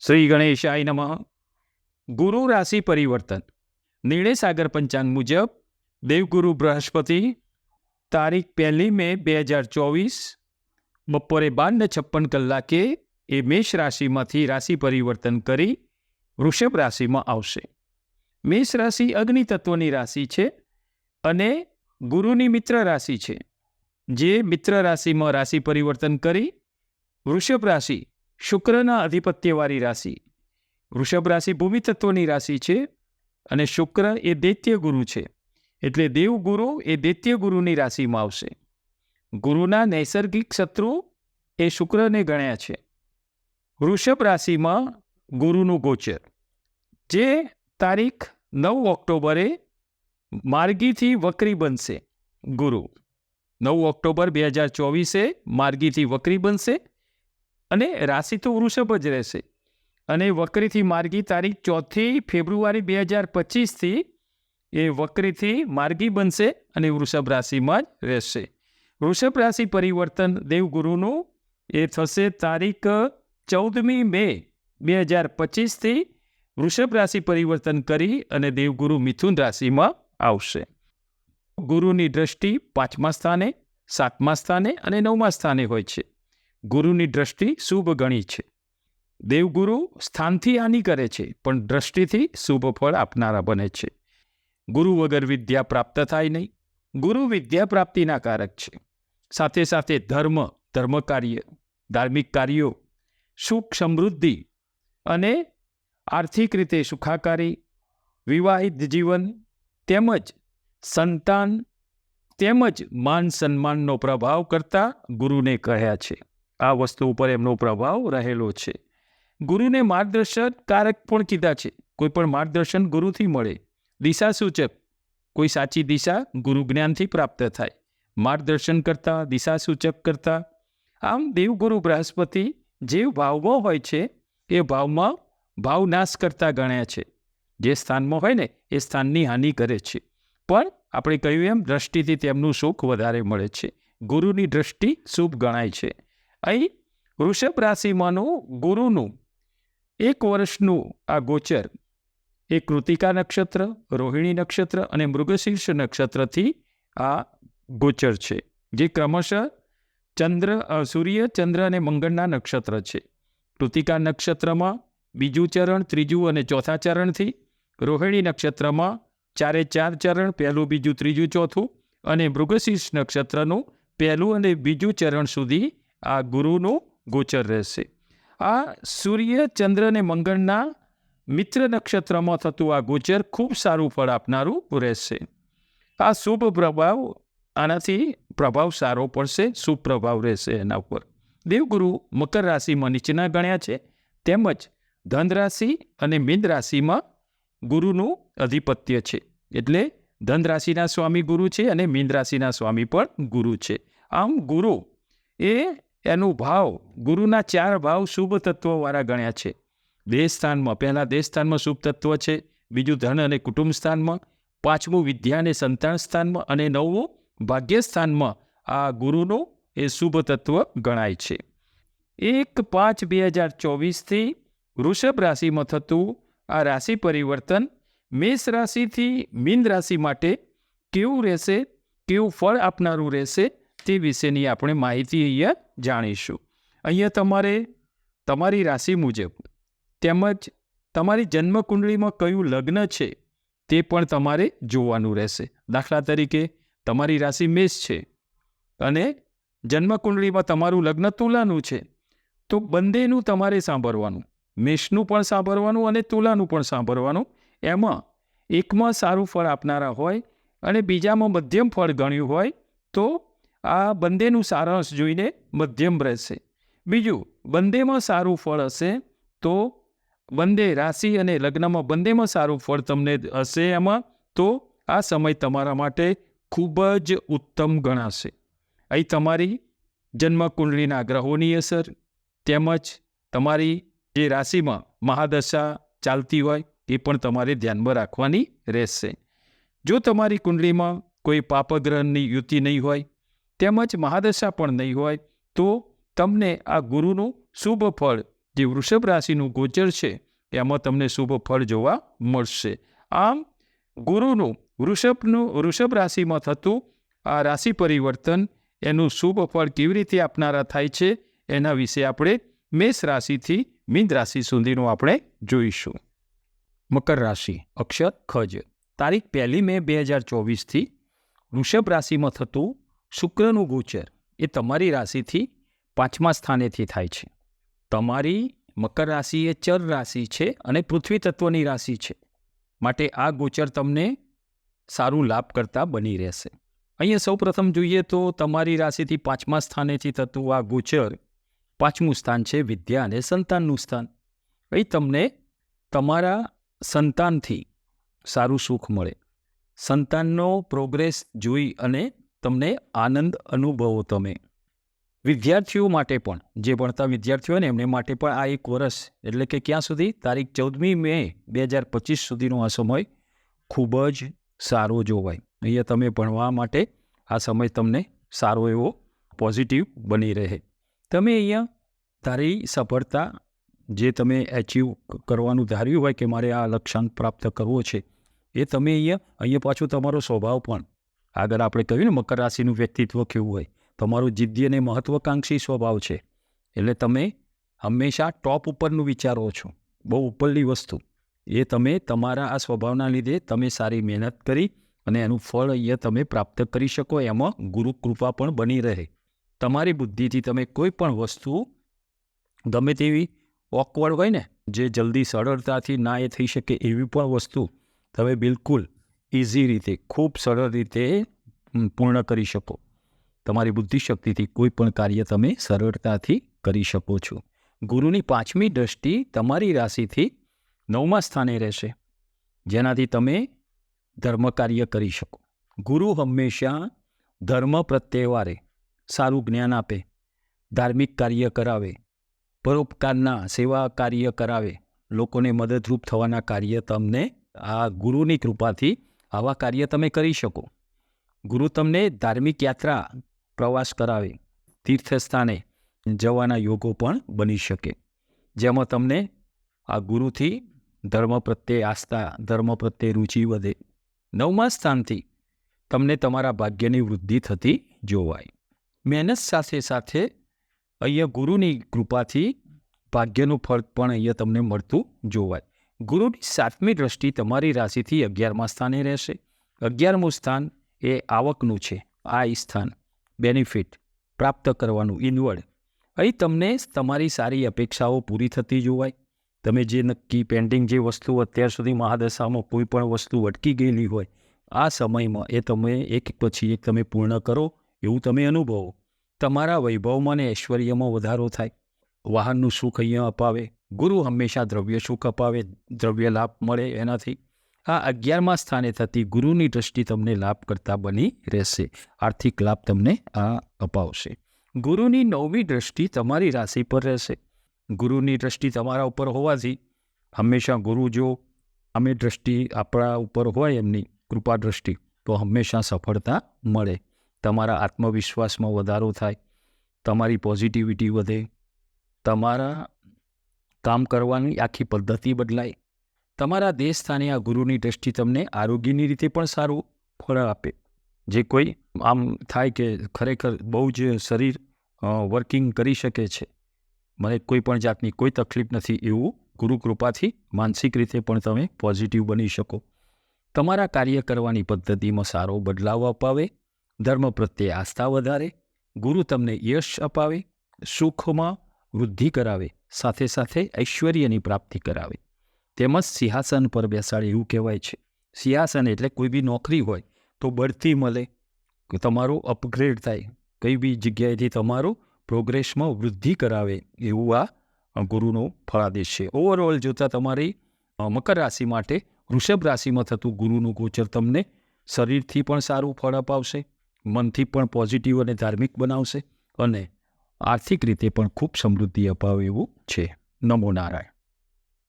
શ્રી ગણેશાય નમઃ. ગુરુ રાશિ પરિવર્તન. નિર્ણય સાગર પંચાંગ મુજબ દેવગુરુ બૃહસ્પતિ તારીખ 1 મે 2024 બપોરે 12:56 એ મેષ રાશિમાંથી રાશિ પરિવર્તન કરી વૃષભ રાશિમાં આવશે. મેષ રાશિ અગ્નિ તત્વની રાશિ છે અને ગુરુની મિત્ર રાશિ છે. જે મિત્ર રાશિમાં રાશિ પરિવર્તન કરી વૃષભ રાશિ શુક્રના અધિપત્યવાળી રાશિ. વૃષભ રાશિ ભૂમિ તત્વની રાશિ છે અને શુક્ર એ દૈત્ય ગુરુ છે. એટલે દેવગુરુ એ દૈત્ય ગુરુની રાશિમાં આવશે. ગુરુના નૈસર્ગિક શત્રુ એ શુક્રને ગણ્યા છે. વૃષભ રાશિમાં ગુરુનું ગોચર જે તારીખ 9 ઓક્ટોબરે માર્ગીથી વક્રી બનશે. ગુરુ 9 ઓક્ટોબર 2024 માર્ગીથી વક્રી બનશે અને રાશિ તો વૃષભ જ રહેશે. અને વક્રીથી માર્ગી તારીખ 4 ફેબ્રુઆરી 2025 એ વક્રીથી માર્ગી બનશે અને વૃષભ રાશિમાં જ રહેશે. વૃષભ રાશિ પરિવર્તન દેવગુરુનું એ થશે તારીખ 14 મે 2025 વૃષભ રાશિ પરિવર્તન કરી અને દેવગુરુ મિથુન રાશિમાં આવશે. ગુરુની દ્રષ્ટિ 5મા સ્થાને, 7મા સ્થાને અને 9મા સ્થાને હોય છે. ગુરુની દ્રષ્ટિ શુભ ગણી છે. દેવગુરુ સ્થાનથી હાનિ કરે છે પણ દ્રષ્ટિથી શુભ ફળ આપનારા બને છે. ગુરુ વગર વિદ્યા પ્રાપ્ત થાય નહીં. ગુરુ વિદ્યા પ્રાપ્તિના કારક છે. સાથે સાથે ધર્મ કાર્ય, ધાર્મિક કાર્યો, સુખ સમૃદ્ધિ અને આર્થિક રીતે સુખાકારી, વિવાહિત જીવન તેમજ સંતાન તેમજ માન સન્માનનો પ્રભાવ કરતા ગુરુને કહ્યા છે. આ વસ્તુ ઉપર એમનો પ્રભાવ રહેલો છે. ગુરુને માર્ગદર્શન કારક પણ કીધા છે. કોઈ પણ માર્ગદર્શન ગુરુથી મળે. દિશા સૂચક, કોઈ સાચી દિશા ગુરુ જ્ઞાનથી પ્રાપ્ત થાય. માર્ગદર્શન કરતા, દિશા સૂચક કરતા. આમ દેવગુરુ બૃહસ્પતિ જે ભાવમાં હોય છે એ ભાવમાં ભાવનાશ કરતા ગણ્યા છે. જે સ્થાનમાં હોય ને એ સ્થાનની હાનિ કરે છે. પણ આપણે કહ્યું એમ દ્રષ્ટિથી તેમનું સુખ વધારે મળે છે. ગુરુની દ્રષ્ટિ શુભ ગણાય છે. અહીં વૃષભ રાશિમાંનું ગુરુનું 1 વર્ષનું આ ગોચર એ કૃતિકા નક્ષત્ર, રોહિણી નક્ષત્ર અને મૃગશીર્ષ નક્ષત્રથી આ ગોચર છે. જે ક્રમશઃ સૂર્ય, ચંદ્ર અને મંગળના નક્ષત્ર છે. કૃતિકા નક્ષત્રમાં 2જું ચરણ, 3જું અને 4થા ચરણથી, રોહિણી નક્ષત્રમાં 4 ચરણ, 1, 2, 3, 4 અને મૃગશીર્ષ નક્ષત્રનું 1 અને 2 ચરણ સુધી આ ગુરુનું ગોચર રહેશે. આ સૂર્ય, ચંદ્ર અને મંગળના મિત્ર નક્ષત્રમાં થતું આ ગોચર ખૂબ સારું ફળ આપનારું રહેશે. આ શુભ પ્રભાવ, આનાથી પ્રભાવ સારો પડશે, શુભ પ્રભાવ રહેશે એના ઉપર. દેવગુરુ મકર રાશિમાં નીચેના ગણ્યા છે. તેમજ ધન રાશિ અને મીન રાશિમાં ગુરુનું અધિપત્ય છે. એટલે ધન રાશિના સ્વામી ગુરુ છે અને મીન રાશિના સ્વામી પણ ગુરુ છે. આમ ગુરુ એ એનું ભાવ, ગુરુના 4 ભાવ શુભ તત્વવાળા ગણ્યા છે. દેહ સ્થાનમાં, પહેલા દેહ સ્થાનમાં શુભ તત્વ છે, બીજું ધન અને કુટુંબ સ્થાનમાં, 5મું વિદ્યા અને સંતાન સ્થાનમાં અને 9મું ભાગ્ય સ્થાનમાં આ ગુરુનું એ શુભ તત્વ ગણાય છે. 1/5/2024 વૃષભ રાશિમાં થતું આ રાશિ પરિવર્તન મેષ રાશિથી મીન રાશિ માટે કેવું રહેશે, કેવું ફળ આપનારું રહેશે તે વિશેની આપણે માહિતી અહીંયા જાણીશું. અહીંયા તમારે તમારી રાશિ મુજબ તેમજ તમારી જન્મકુંડળીમાં કયું લગ્ન છે તે પણ તમારે જોવાનું રહેશે. દાખલા તરીકે તમારી રાશિ મેષ છે અને જન્મકુંડળીમાં તમારું લગ્ન તુલાનું છે, તો બંનેનું તમારે સાંભળવાનું. મેષનું પણ સાંભળવાનું અને તુલાનું પણ સાંભળવાનું. એમાં એકમાં સારું ફળ આપનારા હોય અને બીજામાં મધ્યમ ફળ ગણ્યું હોય તો આ બંનેનું સારાંશ જોઈને મધ્યમ રહેશે. બીજું, બંનેમાં સારું ફળ હશે તો બંને રાશિ અને લગ્નમાં બંનેમાં સારું ફળ તમને હશે એમાં, તો આ સમય તમારા માટે ખૂબ જ ઉત્તમ ગણાશે. અહીં તમારી જન્મકુંડળીના ગ્રહોની અસર તેમજ તમારી જે રાશિમાં મહાદશા ચાલતી હોય એ પણ તમારે ધ્યાનમાં રાખવાની રહેશે. જો તમારી કુંડળીમાં કોઈ પાપગ્રહની યુતિ નહીં હોય તેમજ મહાદશા પણ નહીં હોય તો તમને આ ગુરુનું શુભ ફળ જે વૃષભ રાશિનું ગોચર છે એમાં તમને શુભ ફળ જોવા મળશે. આમ ગુરુનું વૃષભ રાશિમાં થતું આ રાશિ પરિવર્તન એનું શુભ ફળ કેવી રીતે આપનારા થાય છે એના વિશે આપણે મેષ રાશિથી મીન રાશિ સુધીનું આપણે જોઈશું. મકર રાશિ, અક્ષર ખજ. તારીખ 1 મે 2024થી વૃષભ રાશિમાં થતું શુક્રનું ગોચર એ તમારી રાશિથી 5મા સ્થાનેથી થાય છે. તમારી મકર રાશિ એ ચર રાશિ છે અને પૃથ્વી તત્વની રાશિ છે, માટે આ ગોચર તમને સારું લાભ કરતા બની રહેશે. અહીંયા સૌ પ્રથમ જોઈએ તો તમારી રાશિથી 5મા સ્થાનેથી થતું આ ગોચર 5મું સ્થાન છે વિદ્યા અને સંતાનનું સ્થાન. અહીં તમને તમારા સંતાનથી સારું સુખ મળે, સંતાનનો પ્રોગ્રેસ જોઈ અને તમને આનંદ અનુભવો. તમે વિદ્યાર્થીઓ માટે પણ, જે ભણતા વિદ્યાર્થીઓ હોય ને એમને માટે પણ આ એક વર્ષ એટલે કે ક્યાં સુધી, તારીખ 14મી મે 2025 સુધીનો આ સમય ખૂબ જ સારો જોવાય. અહીંયા તમે ભણવા માટે આ સમય તમને સારો એવો પોઝિટિવ બની રહે. તમે અહીંયા તારી સફળતા જે તમે એચીવ કરવાનું ધાર્યું હોય કે મારે આ લક્ષ્યાંક પ્રાપ્ત કરવો છે, એ તમે અહીંયા પાછું તમારો સ્વભાવ પણ, આગળ આપણે કહ્યું ને મકર રાશિનું વ્યક્તિત્વ કેવું હોય, તમારું જિદ્દી અને મહત્વાકાંક્ષી સ્વભાવ છે. એટલે તમે હંમેશા ટોપ ઉપરનું વિચારો છો, બહુ ઉપરની વસ્તુ. એ તમે તમારા આ સ્વભાવના લીધે તમે સારી મહેનત કરી અને એનું ફળ અહીંયા તમે પ્રાપ્ત કરી શકો. એમાં ગુરુ કૃપા પણ બની રહે. તમારી બુદ્ધિથી તમે કોઈ પણ વસ્તુ ગમે તેવી ઓકવર્ડ હોય ને, જે જલ્દી સરળતાથી ના એ થઈ શકે એવી પણ વસ્તુ તમે બિલકુલ ઇઝી રીતે, ખૂબ સરળ રીતે પૂર્ણ કરી શકો. તમારી બુદ્ધિશક્તિથી કોઈ પણ કાર્ય તમે સરળતાથી કરી શકો છો. ગુરુની 5મી દ્રષ્ટિ તમારી રાશિથી 9મા સ્થાને રહેશે, જેનાથી તમે ધર્મ કાર્ય કરી શકો. ગુરુ હંમેશા ધર્મ પ્રત્યે વારે સારું જ્ઞાન આપે, ધાર્મિક કાર્ય કરાવે, પરોપકારના સેવા કાર્ય કરાવે, લોકોને મદદરૂપ થવાના કાર્ય તમને આ ગુરુની કૃપાથી આવા કાર્ય તમે કરી શકો. ગુરુ તમને ધાર્મિક યાત્રા, પ્રવાસ કરાવે, તીર્થસ્થાને જવાના યોગો પણ બની શકે, જેમાં તમને આ ગુરુથી ધર્મ પ્રત્યે આસ્થા, ધર્મ પ્રત્યે રુચિ વધે. 9મા સ્થાનથી તમને તમારા ભાગ્યની વૃદ્ધિ થતી જોવાય. મહેનત સાથે સાથે અહીંયા ગુરુની કૃપાથી ભાગ્યનું ફળ પણ અહીંયા તમને મળતું જોવાય. ગુરુની 7મી દ્રષ્ટિ તમારી રાશિથી 11મા સ્થાને રહેશે. 11મું સ્થાન એ આવકનું છે, આ સ્થાન, બેનિફિટ પ્રાપ્ત કરવાનું, ઇનવર્ડ. અહીં તમને તમારી સારી અપેક્ષાઓ પૂરી થતી જોવાય. તમે જે નક્કી પેન્ડિંગ જે વસ્તુ અત્યાર સુધી મહાદશામાં કોઈ પણ વસ્તુ અટકી ગયેલી હોય, આ સમયમાં એ તમે એક પછી એક તમે પૂર્ણ કરો એવું તમે અનુભવો. તમારા વૈભવમાં અને ઐશ્વર્યમાં વધારો થાય. વાહનનું સુખ અહીંયા અપાવે. ગુરુ હંમેશા દ્રવ્ય સુખ અપાવે, દ્રવ્ય લાભ મળે. એનાથી આ 11મા સ્થાને થતી ગુરુની દ્રષ્ટિ તમને લાભ કરતા બની રહેશે. આર્થિક લાભ તમને આ અપાવશે. ગુરુની 9મી દ્રષ્ટિ તમારી રાશિ પર રહેશે. ગુરુની દ્રષ્ટિ તમારા ઉપર હોવાથી હંમેશા ગુરુ જો અમે દ્રષ્ટિ આપણા ઉપર હોય, એમની કૃપા દ્રષ્ટિ, તો હંમેશા સફળતા મળે. તમારા આત્મવિશ્વાસમાં વધારો થાય, તમારી પોઝિટિવિટી વધે, તમારા કામ કરવાની આખી પદ્ધતિ બદલાય. તમારા દેહ સ્થાને આ ગુરુની દ્રષ્ટિ તમને આરોગ્યની રીતે પણ સારું ફળ આપે. જે કોઈ આમ થાય કે ખરેખર બહુ જ શરીર વર્કિંગ કરી શકે છે, મને કોઈ પણ જાતની કોઈ તકલીફ નથી, એવું ગુરુ કૃપાથી માનસિક રીતે પણ તમે પોઝિટિવ બની શકો. તમારા કાર્ય કરવાની પદ્ધતિમાં સારો બદલાવ અપાવે, ધર્મ પ્રત્યે આસ્થા વધારે, ગુરુ તમને યશ અપાવે, સુખમાં વૃદ્ધિ કરાવે, સાથે સાથે ઐશ્વર્યની પ્રાપ્તિ કરાવે. તેમજ સિંહાસન પર બેસાડે એવું કહેવાય છે. સિંહાસન એટલે કોઈ બી નોકરી હોય તો બઢતી મળે, તમારો અપગ્રેડ થાય, કઈ બી જગ્યાએથી તમારું પ્રોગ્રેસમાં વૃદ્ધિ કરાવે, એવું આ ગુરુનો ફળાદેશ છે. ઓવરઓલ જોતાં તમારી મકર રાશિ માટે વૃષભ રાશિમાં થતું ગુરુનું ગોચર તમને શરીરથી પણ સારું ફળ અપાવશે, મનથી પણ પોઝિટિવ અને ધાર્મિક બનાવશે, અને આર્થિક રીતે પણ ખૂબ સમૃદ્ધિ અપાવે એવું છે. નમો નારાયણ.